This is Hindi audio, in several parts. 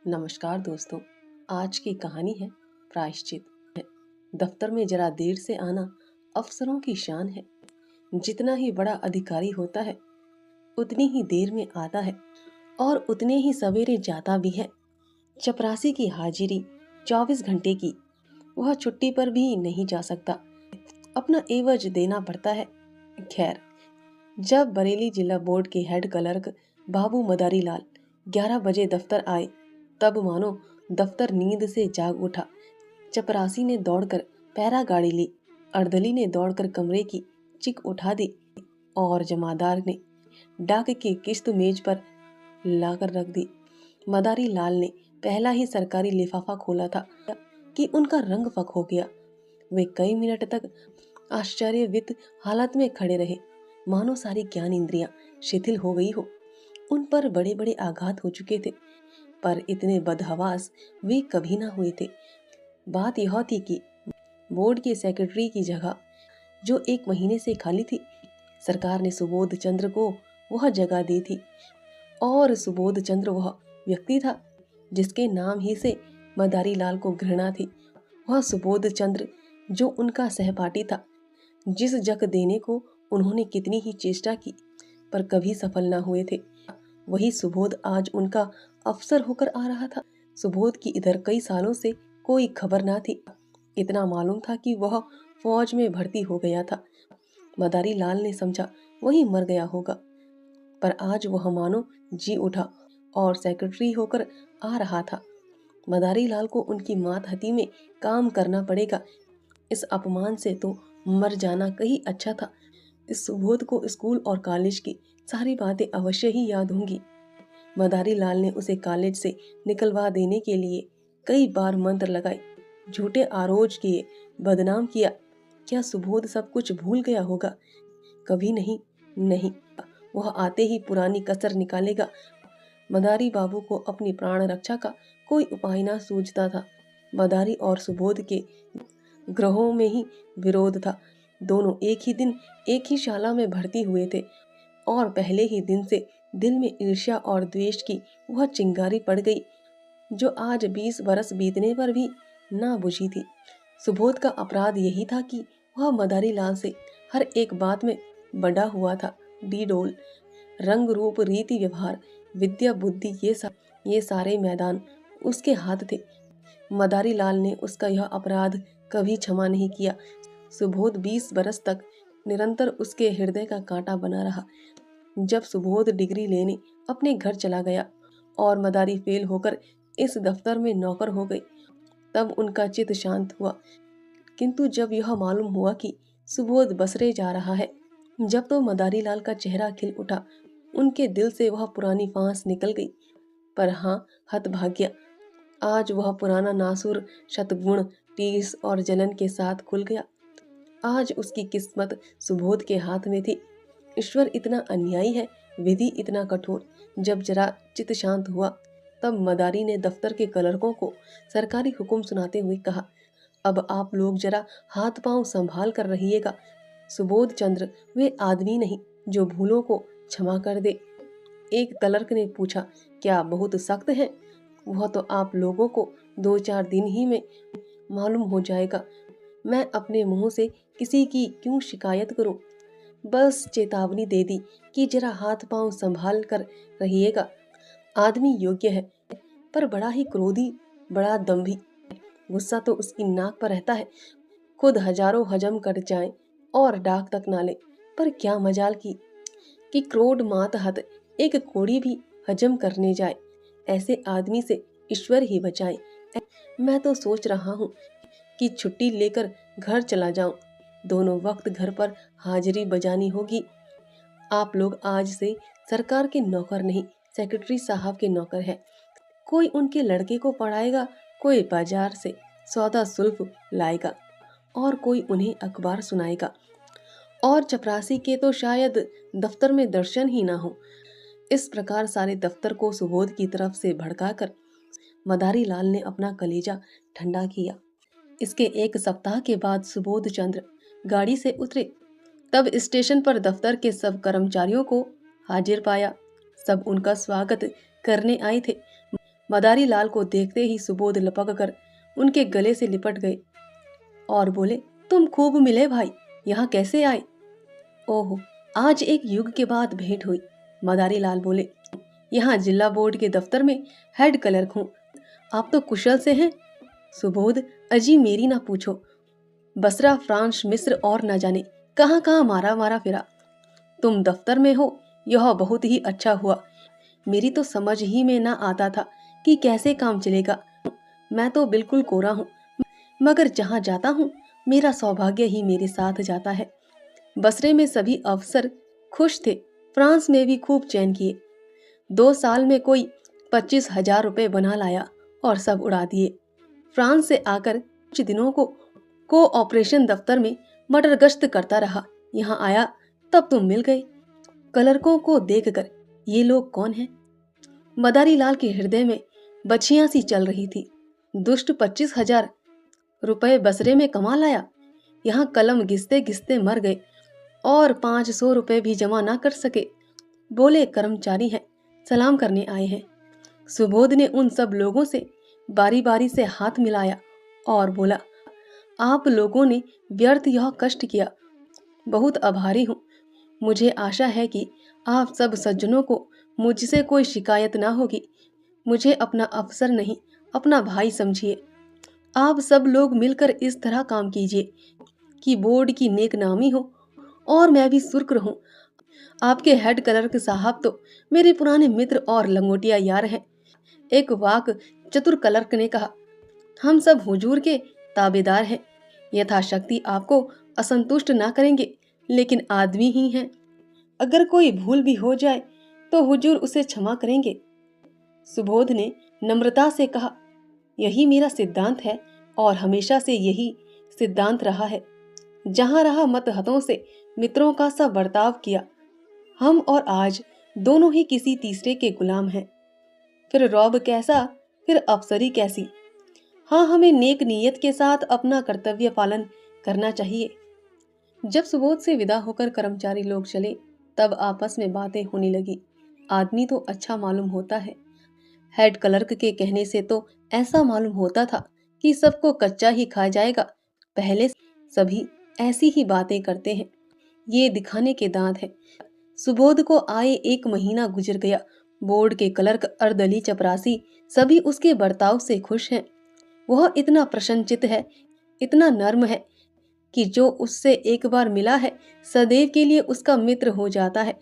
नमस्कार दोस्तों। आज की कहानी है प्रायश्चित। दफ्तर में जरा देर से आना अफसरों की शान है। जितना ही बड़ा अधिकारी होता है उतनी ही देर में आता है और उतने ही सवेरे जाता भी है। चपरासी की हाजिरी 24 घंटे की, वह छुट्टी पर भी नहीं जा सकता, अपना एवज देना पड़ता है। खैर, जब बरेली जिला बोर्ड के हेड क्लर्क बाबू मदारी लाल 11 बजे दफ्तर आए, तब मानो दफ्तर नींद से जाग उठा। चपरासी ने दौड़कर पैरा गाड़ी ली, अर्दली ने दौड़कर कमरे की चिक उठा दी और जमादार ने डाक की किस्त मेज पर लाकर रख दी। मदारी लाल ने पहला ही सरकारी लिफाफा खोला था कि उनका रंग फक हो गया। वे कई मिनट तक आश्चर्यवित हालत में खड़े रहे, मानो सारी ज्ञान इंद्रियां शिथिल हो गई हो। उन पर बड़े बड़े आघात हो चुके थे, पर इतने बदहवास वे कभी ना हुए थे। बात यह थी कि बोर्ड के सेक्रेटरी की जगह जो 1 महीने से खाली थी, सरकार ने सुबोध चंद्र को वह जगह दी थी। और सुबोध चंद्र वह व्यक्ति था जिसके नाम ही से मदारी लाल को घृणा थी। वह सुबोध चंद्र जो उनका सहपाठी था, जिस जग देने को उन्होंने कितनी ही चेष्टा की पर कभी सफल ना हुए थे, वही सुबोध आज उनका अफसर होकर आ रहा था। सुबोध की इधर कई सालों से कोई खबर ना थी। इतना मालूम था कि वह फौज में भर्ती हो गया था। मदारी लाल ने समझा वही मर गया होगा, पर आज वह मानो जी उठा और सेक्रेटरी होकर आ रहा था। मदारी लाल को उनकी मातहती में काम करना पड़ेगा। इस अपमान से तो मर जाना कहीं अच्छा था। इस सुबोध को स्कूल और कॉलेज की सारी बातें अवश्य ही याद होंगी। मदारी लाल ने उसे कॉलेज से निकलवा देने के लिए कई बार मंत्र लगाए, झूठे आरोज किए, बदनाम किया। क्या सुबोध सब कुछ भूल गया होगा? कभी नहीं, नहीं। वह आते ही पुरानी कसर निकालेगा। मदारी बाबू को अपनी प्राण रक्षा का कोई उपाय ना सूझता था। मदारी और सुबोध के ग्रहों में ही विरोध था। दोनों एक ही दिन एक ही शाला में भर्ती हुए थे और पहले ही दिन से दिल में ईर्ष्या और द्वेष की वह चिंगारी पड़ गई जो आज 20 बरस बीतने पर भी ना बुझी थी। सुबोध का अपराध यही था कि वह मदारी लाल से हर एक बात में बड़ा हुआ था। डीडोल, रंग रूप, रीति व्यवहार, विद्या बुद्धि, ये सारे मैदान उसके हाथ थे। मदारी लाल ने उसका यह अपराध कभी क्षमा नहीं किया। सुबोध 20 बरस तक निरंतर उसके हृदय का कांटा बना रहा। जब सुबोध डिग्री लेने अपने घर चला गया और मदारी फेल होकर इस दफ्तर में नौकर हो गई, तब उनका चित्त शांत हुआ। किंतु जब यह मालूम हुआ कि सुबोध बसरे जा रहा है, जब तो मदारी लाल का चेहरा खिल उठा। उनके दिल से वह पुरानी फांस निकल गई। पर हाँ, हतभाग्य, आज वह पुराना नासुर शतगुण, टीस और जलन के साथ खुल गया। आज उसकी किस्मत सुबोध के हाथ में थी। ईश्वर इतना अन्यायी है, विधि इतना कठोर। जब जरा चित्त शांत हुआ, तब मदारी ने दफ्तर के क्लर्कों को सरकारी हुक्म सुनाते हुए कहा, अब आप लोग जरा हाथ पांव संभाल कर रहिएगा। सुबोध चंद्र वे आदमी नहीं जो भूलों को क्षमा कर दे। एक क्लर्क ने पूछा, क्या बहुत सख्त है? वह तो आप लोगों को 2-4 दिन ही में मालूम हो जाएगा। मैं अपने मुंह से किसी की क्यों शिकायत करूं? बस चेतावनी दे दी कि जरा हाथ पांव संभाल कर रहिएगा। आदमी योग्य है, पर बड़ा ही क्रोधी, बड़ा दंभी। गुस्सा तो उसकी नाक पर रहता है। खुद हजारों हजम कर जाएं और डाक तक ना ले, पर क्या मजाल की कि क्रोध मातहत एक कोड़ी भी हजम करने जाए। ऐसे आदमी से ईश्वर ही बचाए। मैं तो सोच रहा हूँ कि छुट्टी लेकर घर चला जाऊं। दोनों वक्त घर पर हाजिरी बजानी होगी। आप लोग आज से सरकार के नौकर नहीं, सेक्रेटरी साहब के नौकर हैं। कोई उनके लड़के को पढ़ाएगा, कोई बाजार से सौदा सुल्फ लाएगा और कोई उन्हें अखबार सुनाएगा। और चपरासी के तो शायद दफ्तर में दर्शन ही ना हो। इस प्रकार सारे दफ्तर को सुबोध की तरफ से भड़काकर मदारी लाल ने अपना कलेजा ठंडा किया। इसके 1 सप्ताह के बाद सुबोध चंद्र गाड़ी से उतरे। तब स्टेशन पर दफ्तर के सब कर्मचारियों को हाजिर पाया। सब उनका स्वागत करने आए थे। मदारी लाल को देखते ही सुबोध लपक कर उनके गले से लिपट गए और बोले, तुम खूब मिले भाई, यहाँ कैसे आए? ओह, आज एक युग के बाद भेंट हुई। मदारी लाल बोले, यहाँ जिला बोर्ड के दफ्तर में हेड क्लर्क हूँ। आप तो कुशल से हैं। सुबोध, अजी मेरी ना पूछो, बसरा, फ्रांस, मिस्र और न जाने कहाँ कहाँ मारा मारा फिरा। तुम दफ्तर में हो, यह बहुत ही अच्छा हुआ। मेरी तो समझ ही में ना आता था कि कैसे काम चलेगा। मैं तो बिल्कुल कोरा हूँ, मगर जहाँ जाता हूँ मेरा सौभाग्य ही मेरे साथ जाता है। बसरे में सभी अफसर खुश थे, फ्रांस में भी खूब चैन किए। 2 साल में कोई 25,000 रुपये बना लाया और सब उड़ा दिए। फ्रांस से आकर कुछ दिनों को ऑपरेशन दफ्तर में मटर गश्त करता रहा। यहाँ आया तब तुम मिल गए। क्लर्कों को देखकर ये लोग कौन हैं? मदारी लाल के हृदय में बछियां सी चल रही थी। दुष्ट 25,000 रुपये बसरे में कमा लाया, यहाँ कलम घिसते घिसते मर गए और 500 रुपये भी जमा ना कर सके। बोले कर्मचारी हैं, सलाम करने आए हैं। सुबोध ने उन सब लोगों से बारी बारी से हाथ मिलाया और बोला, आप लोगों ने व्यर्थ यह कष्ट किया, बहुत आभारी हूँ। मुझे आशा है कि आप सब सज्जनों को मुझसे कोई शिकायत ना होगी। मुझे अपना अफसर नहीं, अपना भाई समझिए। आप सब लोग मिलकर इस तरह काम कीजिए कि बोर्ड की नेक नामी हो और मैं भी सुर्ख रहूं। आपके हेड क्लर्क साहब तो मेरे पुराने मित्र और लंगोटिया यार हैं। एक वाक चतुर क्लर्क ने कहा, हम सब हुजूर के ताबेदार हैं, यथाशक्ति आपको असंतुष्ट ना करेंगे, लेकिन आदमी ही हैं। अगर कोई भूल भी हो जाए तो हुजूर उसे क्षमा करेंगे। सुबोध ने नम्रता से कहा, यही मेरा सिद्धांत है और हमेशा से यही सिद्धांत रहा है। जहां रहा मतहतों से मित्रों का सा बर्ताव किया। हम और आज दोनों ही किसी तीसरे के गुलाम हैं। फिर रौब कैसा, फिर अफसरी कैसी। हाँ, हमें नेक नीयत के साथ अपना कर्तव्य पालन करना चाहिए। जब सुबोध से विदा होकर कर्मचारी लोग चले, तब आपस में बातें होने लगी। आदमी तो अच्छा मालूम होता है। हेड क्लर्क के कहने से तो ऐसा मालूम होता था कि सबको कच्चा ही खा जाएगा। पहले सभी ऐसी ही बातें करते हैं, ये दिखाने के दांत है। सुबोध को आए 1 महीना गुजर गया। बोर्ड के क्लर्क, अर्दली, चपरासी सभी उसके बर्ताव से खुश हैं। वह इतना प्रसन्नचित्त है, इतना नर्म है कि जो उससे एक बार मिला है सदैव के लिए उसका मित्र हो जाता है।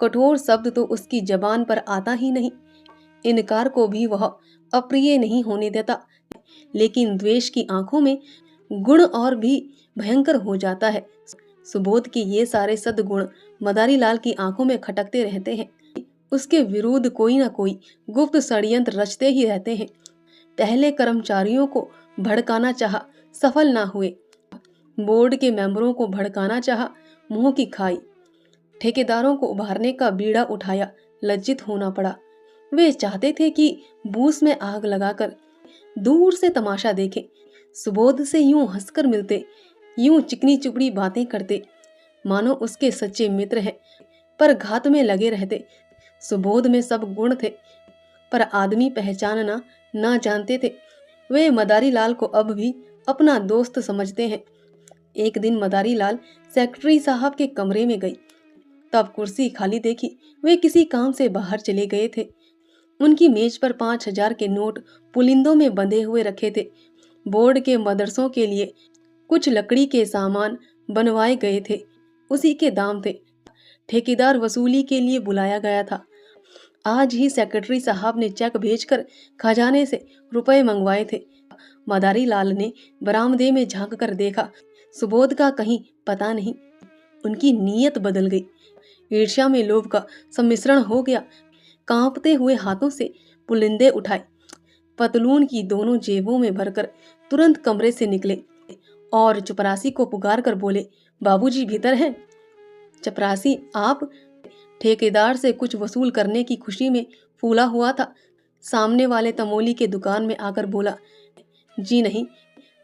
कठोर शब्द तो उसकी जबान पर आता ही नहीं। इनकार को भी वह अप्रिय नहीं होने देता, लेकिन द्वेष की आंखों में गुण और भी भयंकर हो जाता है। सुबोध के ये सारे सद्गुण मदारी लाल की आंखों में खटकते रहते हैं। उसके विरुद्ध कोई ना कोई गुप्त षड्यंत्र रचते ही रहते हैं। पहले कर्मचारियों को भड़काना चाहा, सफल ना हुए। बोर्ड के मेंबरों को भड़काना चाहा, मुंह की खाई। ठेकेदारों को उभारने का बीड़ा उठाया, लज्जित होना पड़ा। वे चाहते थे कि बूस में आग लगाकर दूर से तमाशा देखें। सुबोध से यूं हंसकर मिलते, यूं चिकनी चुपड़ी बातें करते, मानो उसके सच्चे मित्र हैं, पर घात में लगे रहते। सुबोध में सब गुण थे, पर आदमी पहचानना ना जानते थे। वे मदारी लाल को अब भी अपना दोस्त समझते हैं। एक दिन मदारी लाल सेक्रेटरी साहब के कमरे में गई, तब कुर्सी खाली देखी। वे किसी काम से बाहर चले गए थे। उनकी मेज पर 5,000 के नोट पुलिंदों में बंधे हुए रखे थे। बोर्ड के मदरसों के लिए कुछ लकड़ी के सामान बनवाए गए थे, उसी के दाम थे। ठेकेदार वसूली के लिए बुलाया गया था। आज ही सेक्रेटरी साहब ने चेक भेजकर खजाने से रुपए मंगवाए थे। मदारी लाल ने बरामदे में झांक कर देखा, सुबोध का कहीं पता नहीं। उनकी नीयत बदल गई। ईर्ष्या में लोभ का सम्मिश्रण हो गया। कांपते हुए हाथों से पुलिंदे उठाए, पतलून की दोनों जेबों में भरकर तुरंत कमरे से निकले और चपरासी को पुकार कर बोले, बाबूजी भीतर हैं? चपरासी, आप? ठेकेदार से कुछ वसूल करने की खुशी में फूला हुआ था। सामने वाले तमोली के दुकान में आकर बोला, जी नहीं,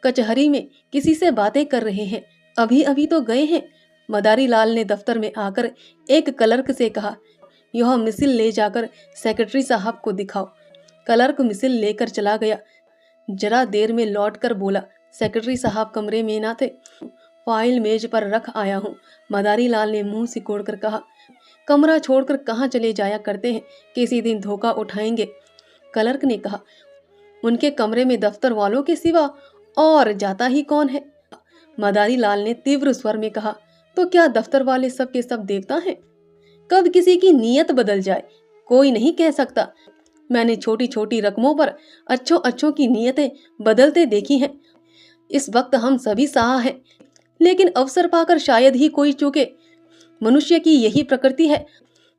कचहरी में किसी से बातें कर रहे हैं, अभी अभी तो गए हैं। मदारी लाल ने दफ्तर में आकर एक क्लर्क से कहा, यह मिसिल ले जाकर सेक्रेटरी साहब को दिखाओ। क्लर्क मिसिल लेकर चला गया। जरा देर में लौटकर बोला, सेक्रेटरी साहब कमरे में ना थे, फाइल मेज पर रख आया हूँ। मदारी लाल ने मुंह सिकोड़ कर कहा, कमरा छोड़कर कहाँ चले जाया करते हैं, किसी दिन धोखा उठाएंगे। क्लर्क ने कहा, उनके कमरे में दफ्तर वालों के सिवा और जाता ही कौन है। मदारी लाल ने तीव्र स्वर में कहा, तो क्या दफ्तर वाले सब के सब देवता हैं? कब किसी की नीयत बदल जाए कोई नहीं कह सकता। मैंने छोटी छोटी रकमों पर अच्छों की नीयतें बदलते देखी हैं। इस वक्त हम सभी साहा हैं, लेकिन अवसर पाकर शायद ही कोई चूके। मनुष्य की यही प्रकृति है।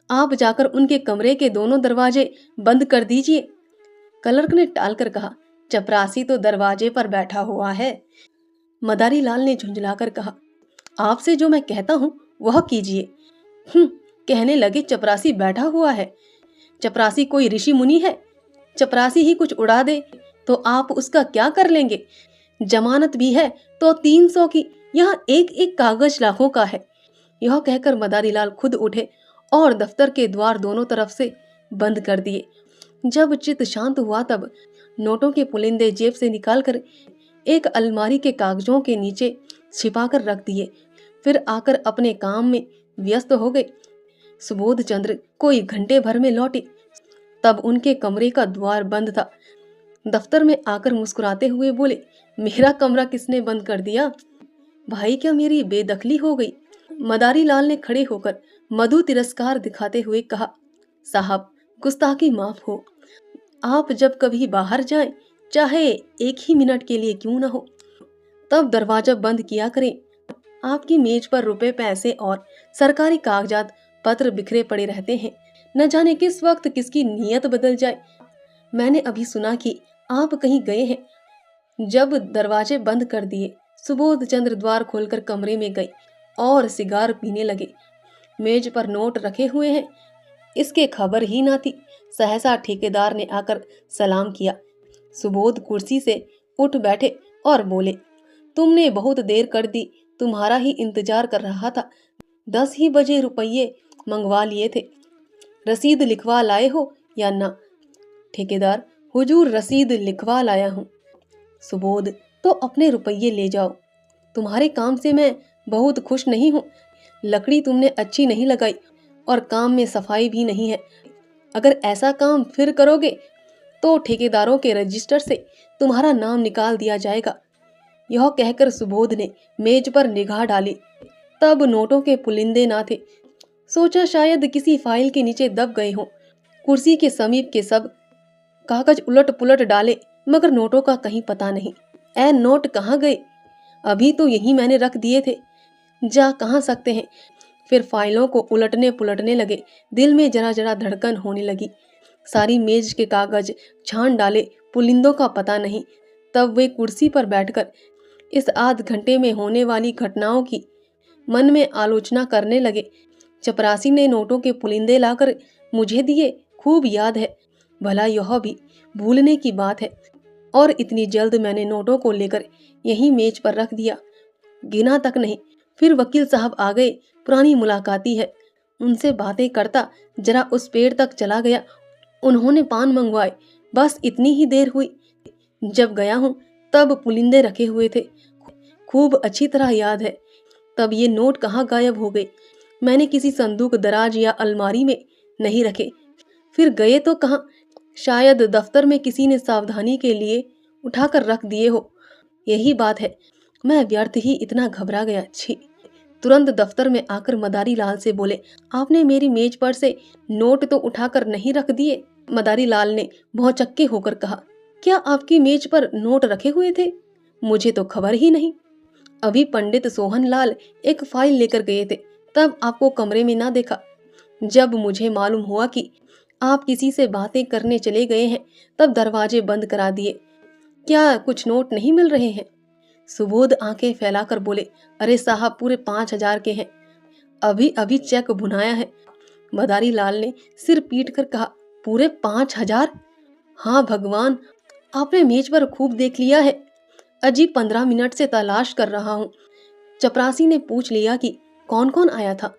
आप जाकर उनके कमरे के दोनों दरवाजे बंद कर दीजिए। क्लर्क ने टालकर कहा, चपरासी तो दरवाजे पर बैठा हुआ है। मदारी लाल ने झुंझलाकर कहा, आपसे जो मैं कहता हूँ वह कीजिए। कहने लगे चपरासी बैठा हुआ है। चपरासी कोई ऋषि मुनि है? चपरासी ही कुछ उड़ा दे तो आप उसका क्या कर लेंगे? जमानत भी है तो 300 की, यहाँ एक एक कागज लाखों का है। यह कहकर मदारी लाल खुद उठे और दफ्तर के द्वार दोनों तरफ से बंद कर दिए। जब चित्त शांत हुआ तब नोटों के पुलिंदे जेब से निकालकर एक अलमारी के कागजों के नीचे छिपाकर रख दिए। फिर आकर अपने काम में व्यस्त हो गए। सुबोध चंद्र कोई घंटे भर में लौटे, तब उनके कमरे का द्वार बंद था। दफ्तर में आकर मुस्कुराते हुए बोले, मेरा कमरा किसने बंद कर दिया? भाई क्या मेरी बेदखली हो गई? मदारी लाल ने खड़े होकर मधु तिरस्कार दिखाते हुए कहा, साहब गुस्ताखी माफ हो। आप जब कभी बाहर जाएं, चाहे एक ही मिनट के लिए क्यों न हो, तब दरवाजा बंद किया करें। आपकी मेज पर रुपए पैसे और सरकारी कागजात पत्र बिखरे पड़े रहते हैं। न जाने किस वक्त किसकी नीयत बदल जाए। मैंने अभी सुना कि आप कहीं गए हैं। जब दरवाजे बंद कर दिए, सुबोध चंद्र द्वार खोलकर कमरे में गए और सिगार पीने लगे। मेज पर नोट रखे हुए हैं, इसके खबर ही ना थी। सहसा ठेकेदार ने आकर सलाम किया। सुबोध कुर्सी से उठ बैठे और बोले, तुमने बहुत देर कर दी, तुम्हारा ही इंतजार कर रहा था। 10 ही बजे रुपये मंगवा लिए थे। रसीद लिखवा लाए हो या ना? ठेकेदार, हुजूर रसीद लिखवा लाया हूँ। सुबोध, तो अपने रुपये ले जाओ। तुम्हारे काम से मैं बहुत खुश नहीं हूँ। लकड़ी तुमने अच्छी नहीं लगाई और काम में सफाई भी नहीं है। अगर ऐसा काम फिर करोगे तो ठेकेदारों के रजिस्टर से तुम्हारा नाम निकाल दिया जाएगा। यह कहकर सुबोध ने मेज पर निगाह डाली। तब नोटों के पुलिंदे ना थे। सोचा शायद किसी फाइल के नीचे दब गए हों। कुर्सी के समीप के सब कागज उलट पुलट डाले, मगर नोटों का कहीं पता नहीं। ऐ नोट कहाँ गए? अभी तो यही मैंने रख दिए थे। जा कहाँ सकते हैं? फिर फाइलों को उलटने पुलटने लगे। दिल में जरा जरा धड़कन होने लगी। सारी मेज के कागज छान डाले, पुलिंदों का पता नहीं। तब वे कुर्सी पर बैठकर इस आध घंटे में होने वाली घटनाओं की मन में आलोचना करने लगे। चपरासी ने नोटों के पुलिंदे लाकर मुझे दिए, खूब याद है। भला यह भी भूलने की बात है। और इतनी जल्द मैंने नोटों को लेकर यहीं मेज पर रख दिया, गिना तक नहीं। फिर वकील साहब आ गए, पुरानी मुलाकाती है। उनसे बातें करता जरा उस पेड़ तक चला गया। उन्होंने पान मंगवाए, बस इतनी ही देर हुई। जब गया हूँ तब पुलिंदे रखे हुए थे, खूब अच्छी तरह याद है। तब ये नोट कहाँ गायब हो गए? मैंने किसी संदूक, दराज या अलमारी में नहीं रखे। फिर गए तो कहाँ? शायद दफ्तर में किसी ने सावधानी के लिए उठाकर रख दिए हो। यही बात है, मैं व्यर्थ ही इतना घबरा गया। छी! तुरंत दफ्तर में आकर मदारी लाल से बोले, आपने मेरी मेज पर से नोट तो उठाकर नहीं रख दिए? मदारी लाल ने भौचक्के होकर कहा, क्या आपकी मेज पर नोट रखे हुए थे? मुझे तो खबर ही नहीं। अभी पंडित सोहन लाल एक फाइल लेकर गए थे, तब आपको कमरे में ना देखा। जब मुझे मालूम हुआ कि आप किसी से बातें करने चले गए हैं, तब दरवाजे बंद करा दिए। क्या कुछ नोट नहीं मिल रहे हैं? सुबोध आंखें फैलाकर बोले, अरे साहब, पूरे 5,000 के हैं। अभी अभी चेक भुनाया है। मदारी लाल ने सिर पीट कर कहा, पूरे 5,000? हाँ भगवान, आपने मेज पर खूब देख लिया है। अजी 15 मिनट से तलाश कर रहा हूँ। चपरासी ने पूछ लिया कि कौन कौन आया था।